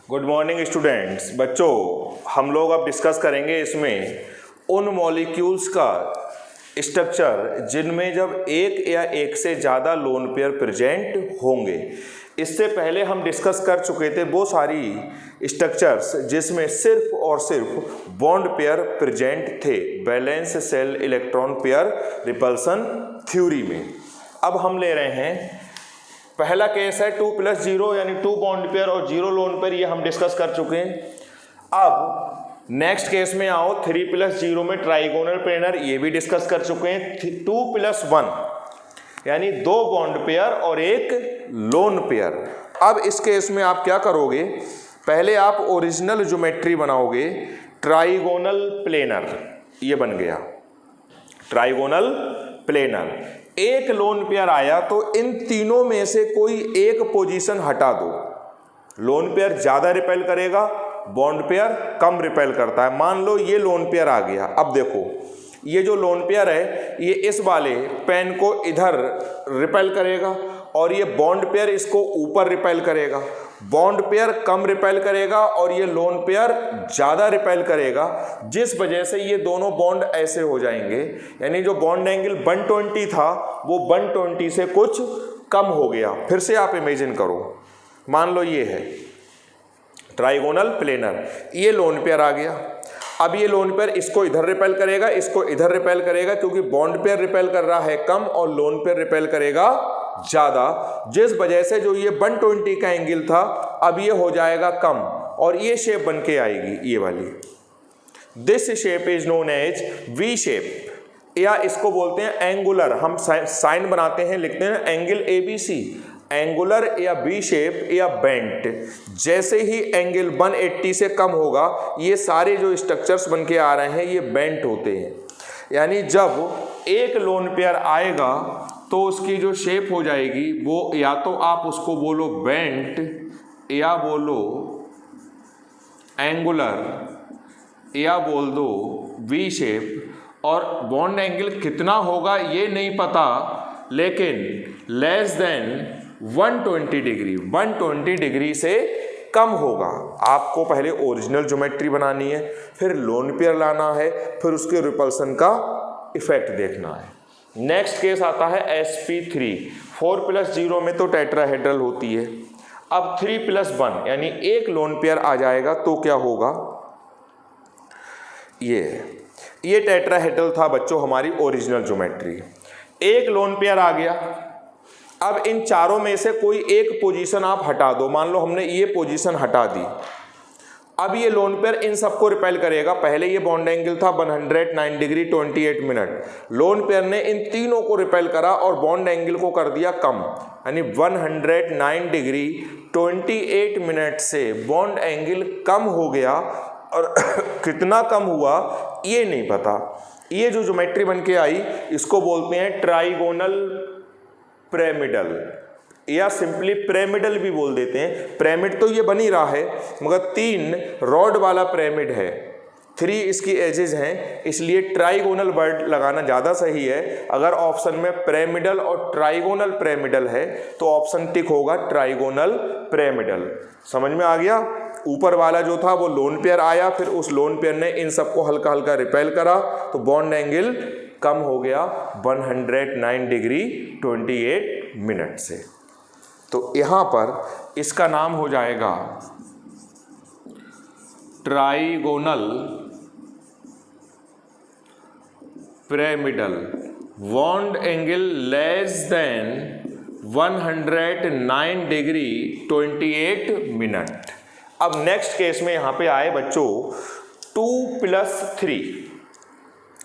Good morning students. बच्चों, हम लोग अब डिस्कस करेंगे इसमें उन मॉलिक्यूल्स का स्ट्रक्चर जिनमें जब एक या एक से ज़्यादा लोन पेयर प्रेजेंट होंगे। इससे पहले हम डिस्कस कर चुके थे वो सारी स्ट्रक्चर्स जिसमें सिर्फ और सिर्फ बॉन्ड पेयर प्रेजेंट थे valence shell electron pair repulsion theory में। अब हम ले रहे हैं पहला केस है 2+0 यानी 2 बॉन्ड पेयर और 0 लोन पेयर, ये हम डिस्कस कर चुके हैं। अब नेक्स्ट केस में आओ 3+0 में ट्राइगोनल प्लेनर, ये भी डिस्कस कर चुके हैं। 2+1 यानी 2 बॉन्ड पेयर और 1 लोन पेयर। अब इस केस में आप क्या करोगे, पहले आप ओरिजिनल ज्योमेट्री बनाओगे। ट्राइगोनल प्लेनर ये बन गया ट्राइगोनल प्लेनर। एक लोन पेयर आया तो इन तीनों में से कोई एक पोजीशन हटा दो। लोन पेयर ज्यादा रिपेल करेगा, बॉन्ड पेयर कम रिपेल करता है। मान लो ये लोन पेयर आ गया। अब देखो ये जो लोन पेयर है ये इस वाले पेन को इधर रिपेल करेगा और ये बॉन्ड पेयर इसको ऊपर रिपेल करेगा। बॉन्ड पेयर कम रिपेल करेगा और ये लोन पेयर ज़्यादा रिपेल करेगा, जिस वजह से ये दोनों बॉन्ड ऐसे हो जाएंगे। यानी जो बॉन्ड एंगल 120 था वो 120 से कुछ कम हो गया। फिर से आप इमेजिन करो, मान लो ये है ट्राइगोनल प्लेनर, ये लोन पेयर आ गया। अब ये लोन पेयर इसको इधर रिपेल करेगा, इसको इधर रिपेल करेगा, क्योंकि बॉन्ड पेयर रिपेल कर रहा है कम और लोन पेयर रिपेल करेगा ज़्यादा, जिस वजह से जो ये 120 का एंगल था अब ये हो जाएगा कम और ये शेप बन के आएगी, ये वाली। This shape is known as V shape, या इसको बोलते हैं एंगुलर। हम साइन बनाते हैं, लिखते हैं एंगल ABC, एंगुलर या बी शेप या बेंट। जैसे ही एंगल 180 से कम होगा ये सारे जो स्ट्रक्चर्स बन के आ रहे हैं ये बेंट होते हैं। यानी जब एक लोन पेयर आएगा तो उसकी जो शेप हो जाएगी वो या तो आप उसको बोलो बेंट या बोलो एंगुलर या बोल दो वी शेप। और बॉन्ड एंगल कितना होगा ये नहीं पता, लेकिन लेस देन 120 डिग्री, 120 डिग्री से कम होगा। आपको पहले ओरिजिनल ज्योमेट्री बनानी है, फिर लोन पेयर लाना है, फिर उसके रिपल्सन का इफेक्ट देखना है। नेक्स्ट केस आता है sp3। 4+0 में तो टेट्राहेड्रल होती है। अब 3+1 यानी एक लोन पेयर आ जाएगा तो क्या होगा, ये टेट्राहेड्रल था बच्चों हमारी ओरिजिनल ज्योमेट्री। एक लोन पेयर आ गया। अब इन चारों में से कोई एक पोजीशन आप हटा दो। मान लो हमने ये पोजीशन हटा दी। अब ये लोन पेयर इन सबको रिपेल करेगा। पहले ये बॉन्ड एंगल था 109 डिग्री 28 मिनट। लोन पेयर ने इन तीनों को रिपेल करा और बॉन्ड एंगल को कर दिया कम, यानी 109 डिग्री 28 मिनट से बॉन्ड एंगल कम हो गया। और कितना कम हुआ ये नहीं पता। ये जो ज्योमेट्री बन के आई इसको बोलते हैं ट्राइगोनल पिरामिडल, या सिंपली पिरामिडल भी बोल देते हैं। पिरामिड तो ये बन ही रहा है, मगर 3 रॉड वाला पिरामिड है, 3 इसकी एजेस हैं, इसलिए ट्राइगोनल वर्ड लगाना ज़्यादा सही है। अगर ऑप्शन में पिरामिडल और ट्राइगोनल पिरामिडल है तो ऑप्शन टिक होगा ट्राइगोनल पिरामिडल। समझ में आ गया। ऊपर वाला जो था वो लोन पेयर आया, फिर उस लोन पेयर ने इन सबको हल्का हल्का रिपेल करा तो बॉन्ड एंगल कम हो गया 109 डिग्री 28 मिनट से। तो यहाँ पर इसका नाम हो जाएगा trigonal pyramidal. Bond angle less than 109 degree 28 minute. अब नेक्स्ट केस में यहाँ पे आए बच्चों 2+3।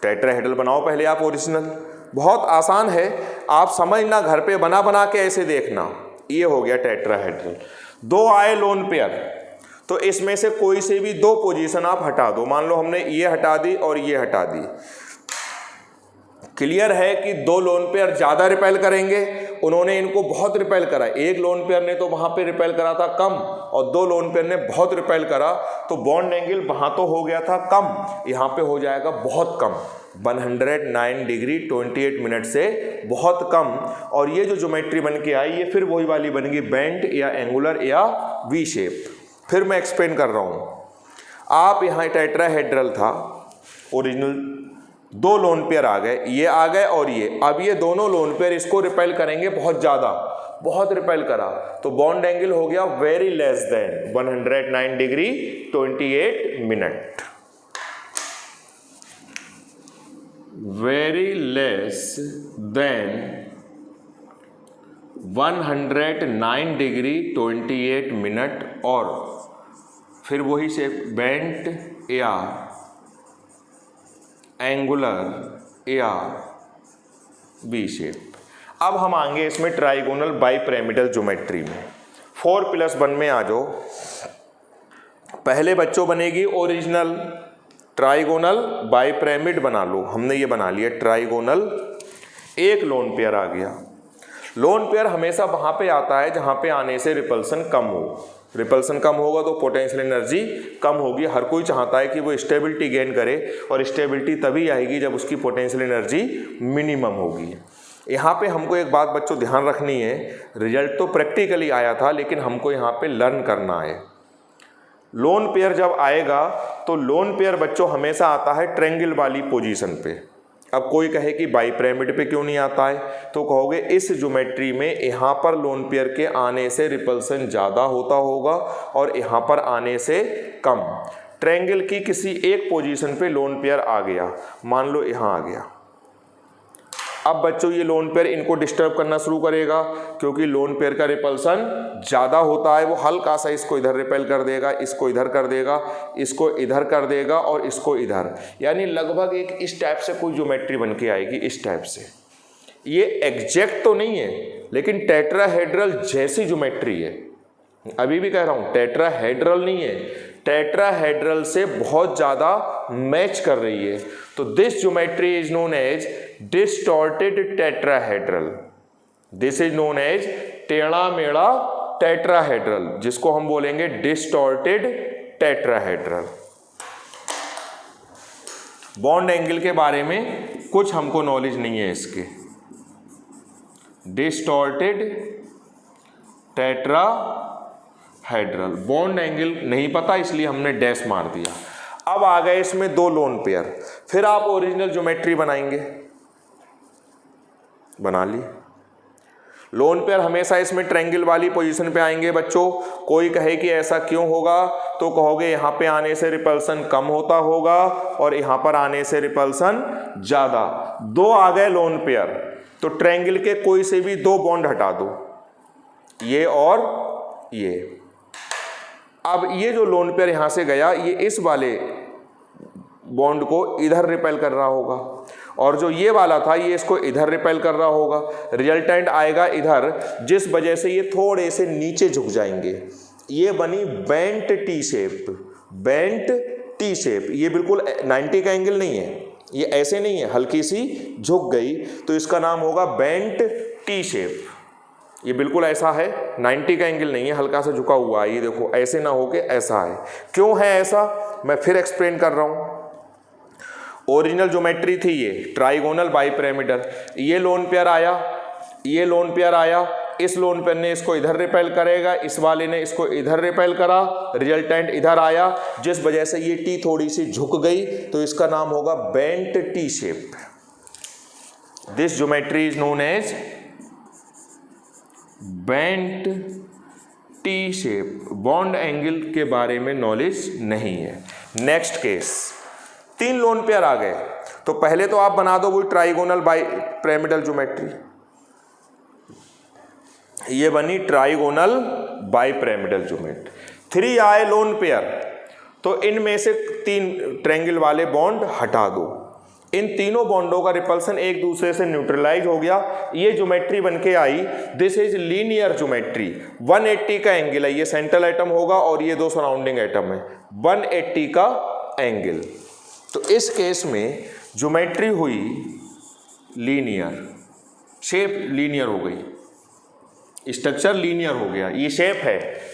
टेट्राहेड्रल बनाओ पहले आप ओरिजिनल, बहुत आसान है, आप समझना, घर पे बना बना के ऐसे देखना। ये हो गया टेट्राहेड्रल। 2 आए लोन पेयर, तो इसमें से कोई से भी 2 पोजीशन आप हटा दो। मान लो हमने ये हटा दी और ये हटा दी। क्लियर है कि 2 लोन पेयर ज़्यादा रिपेल करेंगे, उन्होंने इनको बहुत रिपेल करा। एक लोन पेयर ने तो वहाँ पे रिपेल करा था कम और 2 लोन पेयर ने बहुत रिपेल करा, तो बॉन्ड एंगल वहाँ तो हो गया था कम, यहाँ पे हो जाएगा बहुत कम। 109 डिग्री 28 मिनट से बहुत कम। और ये जो ज्योमेट्री बन के आई ये फिर वही वाली बन गई बेंट या एंगुलर या वी शेप। फिर मैं एक्सप्लेन कर रहा हूँ। आप यहाँ टेट्राहेड्रल था ओरिजिनल, दो लोन पेयर आ गए, ये आ गए और ये, अब ये दोनों लोन पेयर इसको रिपेल करेंगे बहुत ज़्यादा, बहुत रिपेल करा तो बॉन्ड एंगल हो गया very less than 109 degree 28 minute, very less than 109 degree 28 minute. और फिर वही से बेंट या एंगुलर या वी शेप। अब हम आएंगे इसमें ट्राइगोनल बाइपिरामिडल ज्योमेट्री में। 4+1 में आ जाओ। पहले बच्चों बनेगी ओरिजिनल ट्राइगोनल बाइपिरामिड, बना लो, हमने ये बना लिया ट्राइगोनल। एक लोन पेयर आ गया। लोन पेयर हमेशा वहाँ पे आता है जहाँ पे आने से रिपल्सन कम हो। रिपल्सन कम होगा तो पोटेंशियल एनर्जी कम होगी। हर कोई चाहता है कि वो स्टेबिलिटी गेन करे, और स्टेबिलिटी तभी आएगी जब उसकी पोटेंशियल एनर्जी मिनिमम होगी। यहाँ पे हमको एक बात बच्चों ध्यान रखनी है, रिजल्ट तो प्रैक्टिकली आया था लेकिन हमको यहाँ पे लर्न करना है। लोन पेयर जब आएगा तो लोन पेयर बच्चों हमेशा आता है ट्रायंगल वाली पोजीशन पे। अब कोई कहे कि बाइपिरामिड पे क्यों नहीं आता है, तो कहोगे इस ज्योमेट्री में यहाँ पर लोन पेयर के आने से रिपल्सन ज़्यादा होता होगा और यहाँ पर आने से कम। ट्रायंगल की किसी एक पोजीशन पे लोन पेयर आ गया, मान लो यहाँ आ गया। अब बच्चों ये लोन पेयर इनको डिस्टर्ब करना शुरू करेगा, क्योंकि लोन पेयर का रिपल्सन ज़्यादा होता है। वो हल्का सा इसको इधर रिपेल कर देगा, इसको इधर कर देगा, इसको इधर कर देगा और इसको इधर, यानी लगभग एक इस टाइप से कोई ज्योमेट्री बन के आएगी, इस टाइप से। ये एग्जैक्ट तो नहीं है लेकिन टेट्राहेड्रल जैसी ज्योमेट्री है। अभी भी कह रहा हूँ टेट्राहेड्रल नहीं है, टेट्राहेड्रल से बहुत ज़्यादा मैच कर रही है। तो this geometry is known as distorted tetrahedral. This is known as टेढ़ा मेढ़ा टेट्राहेड्रल, जिसको हम बोलेंगे डिस्टॉर्टेड टेट्राहेड्रल। बॉन्ड एंगल के बारे में कुछ हमको नॉलेज नहीं है इसके। डिस्टॉर्टेड टेट्राहेड्रल, बॉन्ड एंगल नहीं पता इसलिए हमने डैश मार दिया। अब आ गए इसमें दो लोन पेयर, फिर आप ओरिजिनल ज्योमेट्री बनाएंगे, बना ली। लोन पेयर हमेशा इसमें ट्रायंगल वाली पोजीशन पे आएंगे बच्चों। कोई कहे कि ऐसा क्यों होगा, तो कहोगे यहाँ पे आने से रिपल्सन कम होता होगा और यहाँ पर आने से रिपल्सन ज़्यादा। दो आ गए लोन पेयर, तो ट्रायंगल के कोई से भी दो बॉन्ड हटा दो, ये और ये। अब ये जो लोन पेयर यहाँ से गया, ये इस वाले बॉन्ड को इधर रिपेल कर रहा होगा, और जो ये वाला था ये इसको इधर रिपेल कर रहा होगा। रिजल्टेंट आएगा इधर, जिस वजह से ये थोड़े से नीचे झुक जाएंगे। ये बनी bent T shape, bent T shape. ये बिल्कुल 90 का एंगल नहीं है, ये ऐसे नहीं है, हल्की सी झुक गई, तो इसका नाम होगा बेंट टी शेप। ये बिल्कुल ऐसा है, 90 का एंगल नहीं है, हल्का सा झुका हुआ है। ये देखो ऐसे ना होके ऐसा है। क्यों है ऐसा, मैं फिर एक्सप्लेन कर रहा हूँ। ओरिजिनल ज्योमेट्री थी ये ट्राइगोनल बाइपिरामिडल। ये लोन पेयर आया, ये लोन पेयर आया, इस लोन पेयर ने इसको इधर रिपेल करेगा, इस वाले ने इसको इधर रिपेल करा, रिजल्टेंट इधर आया, जिस वजह से ये टी थोड़ी सी झुक गई, तो इसका नाम होगा bent T shape. This geometry is known as bent T shape. Bond angle के बारे में नॉलेज नहीं है। नेक्स्ट केस, तीन लोन पेयर आ गए, तो पहले तो आप बना दो वही ट्राइगोनल बाइपिरामिडल ज्योमेट्री। ये बनी ट्राइगोनल बाइपिरामिडल ज्योमेट्री। 3 आए लोन पेयर, तो इनमें से 3 ट्रायंगल वाले बॉन्ड हटा दो। इन तीनों बॉन्डों का रिपल्सन एक दूसरे से न्यूट्रलाइज हो गया। ये ज्योमेट्री बनके आई, दिस इज लीनियर ज्योमेट्री। 180 का एंगल है, ये सेंट्रल एटम होगा और ये दो सराउंडिंग एटम है, 180 का एंगल। तो इस केस में ज्योमेट्री हुई लीनियर, शेप लीनियर हो गई, स्ट्रक्चर लीनियर हो गया, ये शेप है।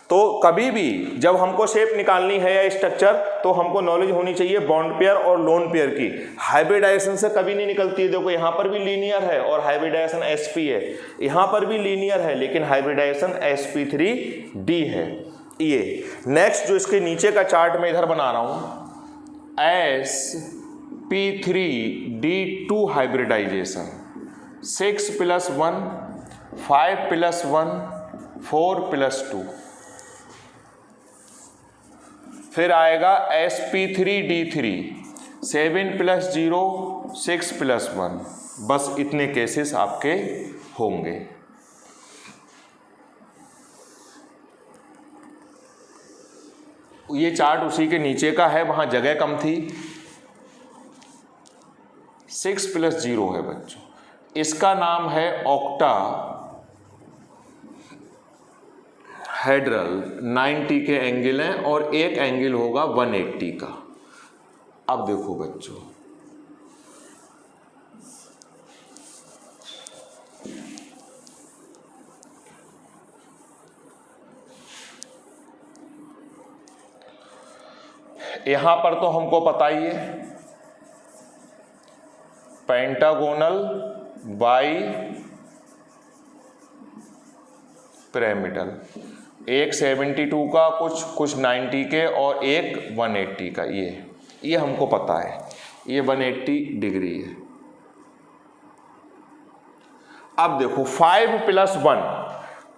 तो कभी भी जब हमको शेप निकालनी है या स्ट्रक्चर, तो हमको नॉलेज होनी चाहिए बॉन्ड पेयर और लोन पेयर की। हाइब्रिडाइजेशन से कभी नहीं निकलती है। देखो यहाँ पर भी लीनियर है और हाइब्रिडाइजेशन sp है, यहाँ पर भी लीनियर है लेकिन हाइब्रिडाइजेशन sp3d है। ये नेक्स्ट जो इसके नीचे का चार्ट मैं इधर बना रहा हूँ, sp3d2 हाइब्रिडाइजेशन, 6 + 1 5 + 1 4 + 2, फिर आएगा sp3d3 7 + 0 6 + 1। बस इतने केसेस आपके होंगे। ये चार्ट उसी के नीचे का है, वहां जगह कम थी। 6 + 0 है बच्चों, इसका नाम है ऑक्टा हेड्रल। 90 के एंगल हैं और एक एंगल होगा 180 का। अब देखो बच्चों, यहां पर तो हमको पता ही है पेंटागोनल बाई पिरामिडल, एक 72 का, कुछ 90 के और एक 180 का। ये हमको पता है, ये 180 डिग्री है। अब देखो 5 + 1,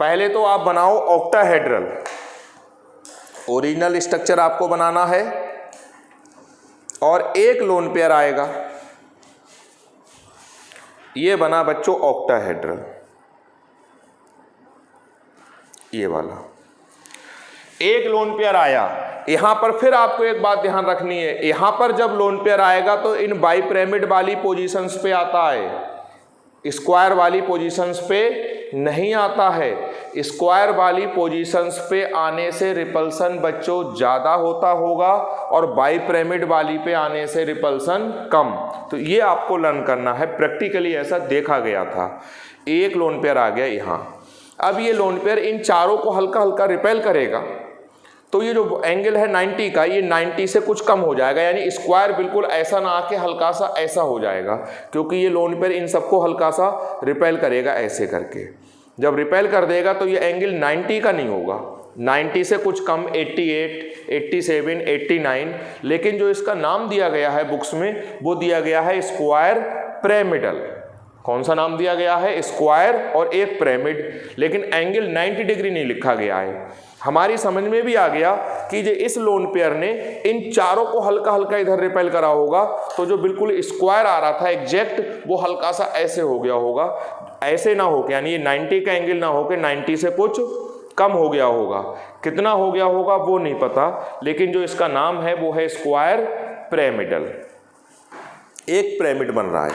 पहले तो आप बनाओ ऑक्टाहेड्रल। ओरिजिनल स्ट्रक्चर आपको बनाना है और एक लोन पेयर आएगा। ये बना बच्चों ऑक्टाहेड्रल, ये वाला एक लोन पेयर आया। यहां पर फिर आपको एक बात ध्यान रखनी है, यहां पर जब लोन पेयर आएगा तो इन बाई पिरामिड वाली पोजीशंस पे आता है, स्क्वायर वाली पोजीशंस पे नहीं आता है। स्क्वायर वाली पोजीशंस पे आने से रिपल्सन बच्चों ज्यादा होता होगा और बाई पिरामिड वाली पे आने से रिपल्सन कम। तो ये आपको लर्न करना है, प्रैक्टिकली ऐसा देखा गया था। एक लोन पेयर आ गया यहां, अब ये लोन पेयर इन चारों को हल्का हल्का रिपेल करेगा, तो ये जो एंगल है 90 का, ये 90 से कुछ कम हो जाएगा, यानी स्क्वायर बिल्कुल ऐसा ना आके हल्का सा ऐसा हो जाएगा, क्योंकि ये लोन पेयर इन सबको हल्का सा रिपेल करेगा ऐसे करके। जब रिपेल कर देगा तो ये एंगल 90 का नहीं होगा, 90 से कुछ कम, 88, 87, 89, लेकिन जो इसका नाम दिया गया है बुक्स में वो दिया गया है स्क्वायर पिरामिडल। कौन सा नाम दिया गया है? स्क्वायर और एक पिरामिड, लेकिन एंगल 90 डिग्री नहीं लिखा गया है। हमारी समझ में भी आ गया कि जो इस लोन पेयर ने इन चारों को हल्का हल्का इधर रिपेल करा होगा, तो जो बिल्कुल स्क्वायर आ रहा था एग्जैक्ट, वो हल्का सा ऐसे हो गया होगा, ऐसे ना हो के, यानी ये 90 का एंगल ना हो के 90 से कुछ कम हो गया होगा। कितना हो गया होगा वो नहीं पता, लेकिन जो इसका नाम है वो है स्क्वायर पिरामिडल। एक पिरामिड बन रहा है,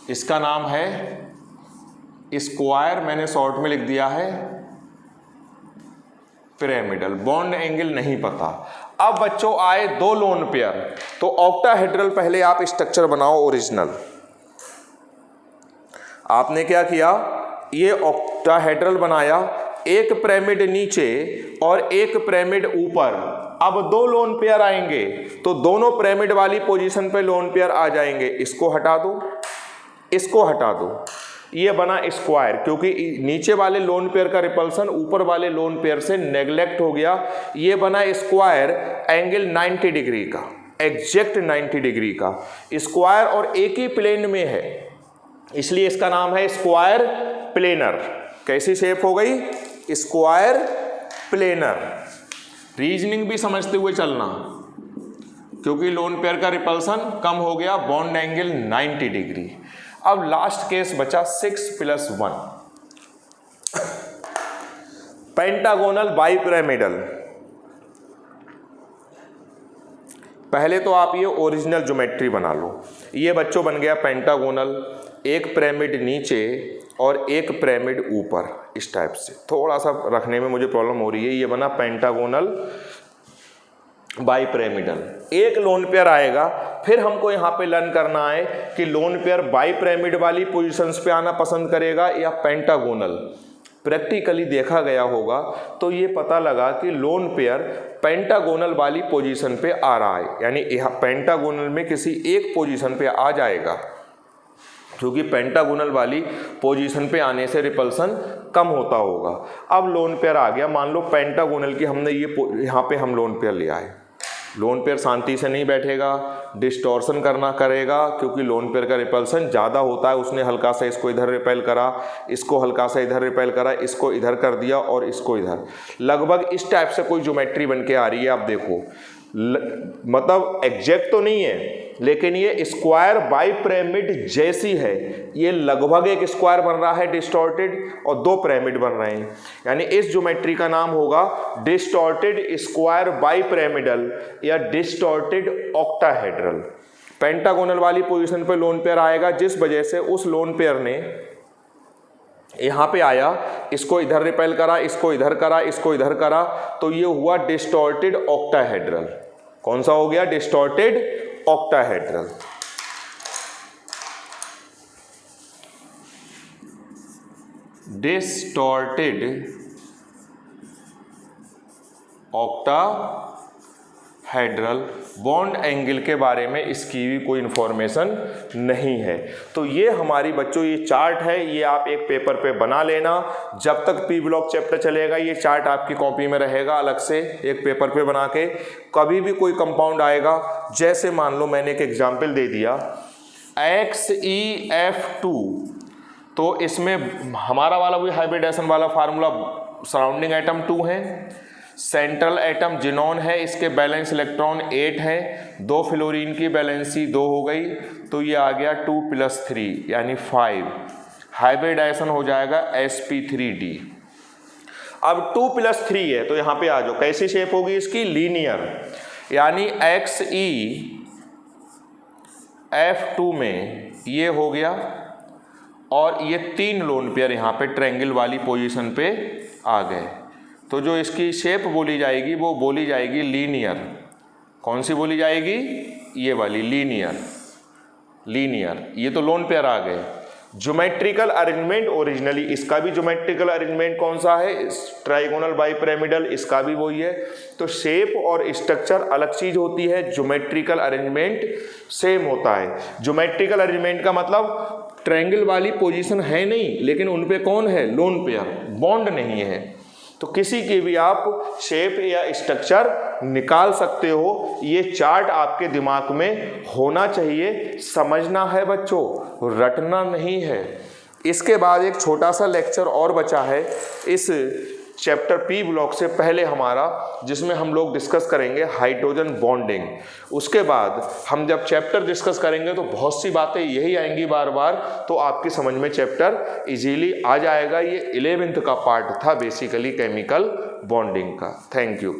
इसका नाम है स्क्वायर, मैंने शॉर्ट में लिख दिया है पिरामिडल। बॉन्ड एंगल नहीं पता। अब बच्चों आए दो लोन पेयर, तो ऑक्टाहेड्रल पहले आप स्ट्रक्चर बनाओ ओरिजिनल। आपने क्या किया, ये ऑक्टाहेड्रल बनाया, एक पिरामिड नीचे और एक पिरामिड ऊपर। अब दो लोन पेयर आएंगे तो दोनों पिरामिड वाली पोजीशन पे लोन पेयर आ जाएंगे। इसको हटा दो, इसको हटा दो, ये बना स्क्वायर, क्योंकि नीचे वाले लोन पेयर का रिपल्सन ऊपर वाले लोन पेयर से नेग्लेक्ट हो गया। ये बना स्क्वायर, एंगल 90 डिग्री का, एग्जैक्ट 90 डिग्री का। स्क्वायर और एक ही प्लेन में है, इसलिए इसका नाम है स्क्वायर प्लेनर। कैसी शेप हो गई? Square planar. रीजनिंग भी समझते हुए चलना, क्योंकि लोन पेयर का रिपल्सन कम हो गया, बॉन्ड एंगल 90 डिग्री। अब लास्ट केस बचा 6 + 1, पेंटागोनल बाई पिरामिडल। पहले तो आप ये ओरिजिनल ज्योमेट्री बना लो। ये बच्चों बन गया पेंटागोनल, एक पिरामिड नीचे और एक पिरामिड ऊपर, इस टाइप से। थोड़ा सा रखने में मुझे प्रॉब्लम हो रही है। ये बना पेंटागोनल बाई पिरामिडल। एक लोन पेयर आएगा, फिर हमको यहाँ पे लर्न करना है कि लोन पेयर बाई पिरामिड वाली पोजीशंस पे आना पसंद करेगा या पेंटागोनल। प्रैक्टिकली देखा गया होगा तो ये पता लगा कि लोन पेयर पेंटागोनल वाली पोजीशन पे आ रहा है, यानी पेंटागोनल में किसी एक पोजीशन पे आ जाएगा, क्योंकि पेंटागोनल वाली पोजीशन पे आने से रिपल्सन कम होता होगा। अब लोन पेयर आ गया, मान लो पेंटागोनल की हमने ये यहाँ पे हम लोन पेयर ले आए। लोन पेयर शांति से नहीं बैठेगा, डिस्टॉर्शन करना करेगा, क्योंकि लोन पेयर का रिपल्सन ज़्यादा होता है। उसने हल्का सा इसको इधर रिपेल करा, इसको हल्का सा इधर रिपेल करा, इसको इधर कर दिया और इसको इधर। लगभग इस टाइप से कोई ज्योमेट्री बन के आ रही है। आप देखो मतलब एग्जैक्ट तो नहीं है, लेकिन ये स्क्वायर बाइपिरामिड जैसी है। ये लगभग एक स्क्वायर बन रहा है डिस्टॉर्टेड और दो पिरामिड बन रहे हैं, यानी इस ज्योमेट्री का नाम होगा डिस्टॉर्टेड स्क्वायर बाइपिरामिडल या डिस्टॉर्टेड ऑक्टाहेड्रल। पेंटागोनल वाली पोजीशन पे लोन पेयर आएगा, जिस वजह से उस लोन पेयर ने यहाँ पे आया, इसको इधर रिपेल करा, इसको इधर करा, इसको इधर करा, तो ये हुआ डिस्टॉर्टेड ऑक्टाहेड्रल। कौन सा हो गया? Distorted octahedral. Distorted octahedral bond angle के बारे में इसकी भी कोई इंफॉर्मेशन नहीं है। तो ये हमारी बच्चों ये चार्ट है, ये आप एक पेपर पे बना लेना। जब तक पी ब्लॉक चैप्टर चलेगा ये चार्ट आपकी कॉपी में रहेगा, अलग से एक पेपर पे बना के। कभी भी कोई कंपाउंड आएगा, जैसे मान लो मैंने एक एग्जाम्पल दे दिया XeF2, तो इसमें हमारा वाला वही हाइब्रिडेशन वाला फार्मूला, सराउंडिंग एटम 2 है, सेंट्रल एटम जिनोन है, इसके बैलेंस इलेक्ट्रॉन 8 है, 2 फ्लोरीन की बैलेंसी 2 हो गई, तो ये आ गया 2 + 3 यानी 5। हाइब्रिडाइजेशन हो जाएगा sp3d। अब 2 + 3 है तो यहाँ पे आ जाओ, कैसी शेप होगी इसकी? लीनियर, यानी XeF2 में ये हो गया और ये 3 लोन पेयर यहाँ पे ट्रायंगल वाली पोजीशन पे आ गए। तो जो इसकी शेप बोली जाएगी वो बोली जाएगी लीनियर। कौन सी बोली जाएगी? ये वाली लीनियर। ये तो लोन पेयर आ गए। ज्योमेट्रिकल अरेंजमेंट ओरिजिनली इसका भी ज्योमेट्रिकल अरेंजमेंट कौन सा है? ट्राइगोनल बाइपिरामिडल, इसका भी वही है। तो शेप और स्ट्रक्चर अलग चीज होती है, ज्योमेट्रिकल अरेंजमेंट सेम होता है। ज्योमेट्रिकल अरेंजमेंट का मतलब ट्रायंगल वाली पोजीशन है नहीं, लेकिन उनपे कौन है? लोन पेयर, बॉन्ड नहीं है। तो किसी की भी आप शेप या स्ट्रक्चर निकाल सकते हो। ये चार्ट आपके दिमाग में होना चाहिए, समझना है बच्चों, रटना नहीं है। इसके बाद एक छोटा सा लेक्चर और बचा है इस चैप्टर पी ब्लॉक से पहले हमारा, जिसमें हम लोग डिस्कस करेंगे हाइड्रोजन बॉन्डिंग। उसके बाद हम जब चैप्टर डिस्कस करेंगे तो बहुत सी बातें यही आएंगी बार बार, तो आपकी समझ में चैप्टर इजीली आ जाएगा। ये 11th का पार्ट था बेसिकली केमिकल बॉन्डिंग का। Thank you.